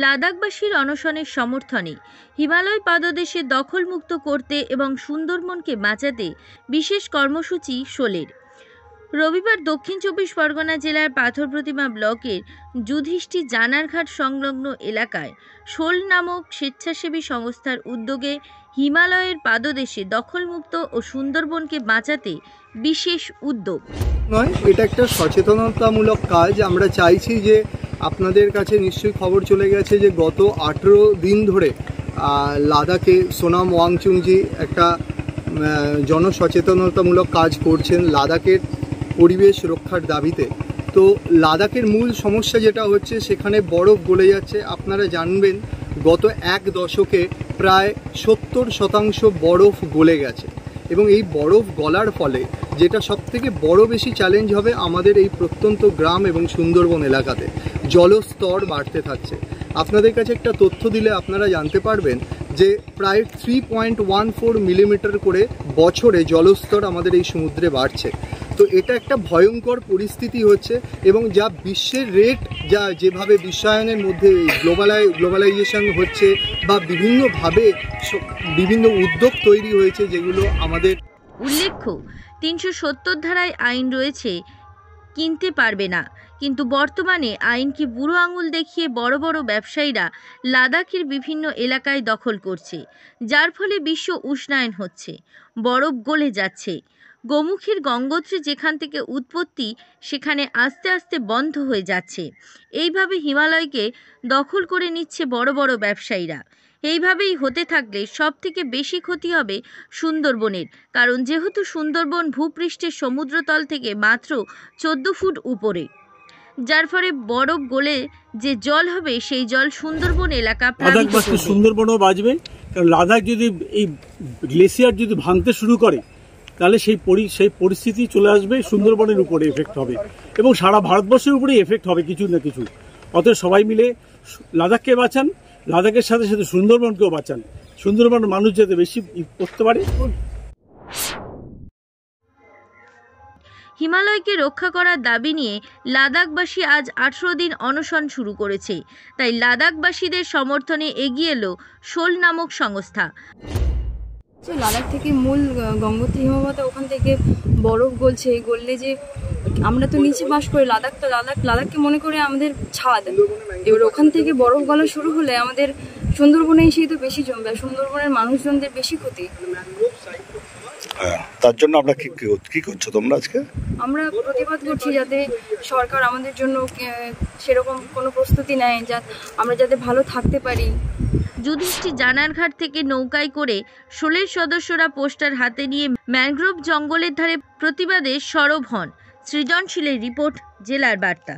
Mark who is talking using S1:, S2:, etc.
S1: লাদাখবাসীর অনশনের সমর্থনে হিমালয় পাদদেশে দখলমুক্ত করতে এবং সুন্দরবনকে বাঁচাতে বিশেষ কর্মসূচি শোলের। রবিবার দক্ষিণ চব্বিশ পরগনা জেলার পাথর প্রতিমা ব্লকের যুধিষ্ঠি জানারঘাট সংলগ্ন এলাকায় শোল নামক স্বেচ্ছাসেবী সংস্থার উদ্যোগে হিমালয়ের পাদদেশে দখলমুক্ত ও সুন্দরবনকে বাঁচাতে বিশেষ উদ্যোগ
S2: নয়, এটা একটা সচেতনতামূলক কাজ। আমরা চাইছি যে আপনাদের কাছে নিশ্চয়ই খবর চলে গেছে যে গত 18 দিন ধরে লাদাখে সোনাম ওয়াংচুকজি একটা জনসচেতনতামূলক কাজ করছেন লাদাখের পরিবেশ রক্ষার দাবিতে। তো লাদাখের মূল সমস্যা যেটা হচ্ছে, সেখানে বরফ গলে যাচ্ছে। আপনারা জানবেন গত এক দশকে প্রায় 70% বরফ গলে গেছে, এবং এই বরফ গলার ফলে যেটা সবথেকে বড় বেশি চ্যালেঞ্জ হবে আমাদের এই প্রত্যন্ত গ্রাম এবং সুন্দরবন এলাকাতে, জলস্তর বাড়তে থাকছে। আপনাদের কাছে একটা তথ্য দিলে আপনারা জানতে পারবেন যে প্রায় 3.14 মিলিমিটার করে বছরে জলস্তর আমাদের এই সমুদ্রে বাড়ছে। তো এটা একটা ভয়ঙ্কর পরিস্থিতি হচ্ছে, এবং যা বিশ্বের রেট, যা যেভাবে বিশ্বায়নের মধ্যে গ্লোবালাইজেশন হচ্ছে বা বিভিন্নভাবে বিভিন্ন উদ্যোগ তৈরি হয়েছে যেগুলো আমাদের
S1: উল্লেখ্য 370 ধারায় আইন রয়েছে কিনতে পারবে না, কিন্তু বর্তমানে আইনকে বুড়ো আঙুল দেখিয়ে বড় বড় ব্যবসায়ীরা লাদাখের বিভিন্ন এলাকায় দখল করছে, যার ফলে বিশ্ব উষ্ণায়ন হচ্ছে, বরফ গলে যাচ্ছে। গোমুখের গঙ্গোত্রী যেখান থেকে উৎপত্তি সেখানে আস্তে আস্তে বন্ধ হয়ে যাচ্ছে। এইভাবে হিমালয়কে দখল করে নিচ্ছে বড় বড় ব্যবসায়ীরা। এইভাবেই হতে থাকলে সব থেকে বেশি ক্ষতি হবে সুন্দরবনের, কারণ যেহেতু সুন্দরবন ভূপৃষ্ঠের সমুদ্রতল থেকে মাত্র 14 ফুট উপরে, যার ফলে বরফ গলে যে জল হবে সেই জল সুন্দরবন এলাকা প্লাবিত করবে।
S3: সুন্দরবনও বাঁচবে, কারণ লাদাখ যদি এই গ্লেসিয়ার যদি ভাঙতে শুরু করে তাহলে সেই পরিস্থিতি চলে আসবে, সুন্দরবনের উপরে এফেক্ট হবে এবং সারা ভারতবর্ষের উপরেই এফেক্ট হবে কিছু না কিছু। অতএব সবাই মিলে লাদাখকে বাঁচান, লাদাখের সাথে সাথে সুন্দরবনকেও বাঁচান, সুন্দরবনের মানুষ যাতে বেশি করতে পারে।
S1: হিমালয়কে রক্ষা করার দাবি নিয়ে লাদাখবাসী আজ 18 দিন অনশন শুরু করেছে। তাই লাদাখবাসীদের সমর্থনে এগিয়ে এলো শোল নামক সংস্থা।
S4: লাদাখ থেকে মূল গঙ্গোত্রী হিমবাহ, ওখান থেকে বরফ গলছে, গললে যে আমরা তো নিচে বাস করি, লাদাখকে মনে করে আমাদের ছাদ। এবার ওখান থেকে বরফ গলা শুরু হলে আমাদের সুন্দরবনে এসেই তো বেশি জমবে, সুন্দরবনের মানুষজনদের বেশি ক্ষতি।
S5: তার জন্য আমরা কি করছো তোমরা আজকে?
S4: আমরা প্রতিবাদ করছি যাতে সরকার আমাদের জন্য সেরকম কোনো প্রস্তুতি নেয়, আমরা যাতে ভালো থাকতে পারি।
S1: যুধিষ্ঠি জানারঘাট থেকে নৌকায় করে শোলের সদস্যরা পোস্টার হাতে নিয়ে ম্যানগ্রোভ জঙ্গলের ধারে প্রতিবাদে সরব হন। সৃজনশীলের রিপোর্ট, জেলার বার্তা।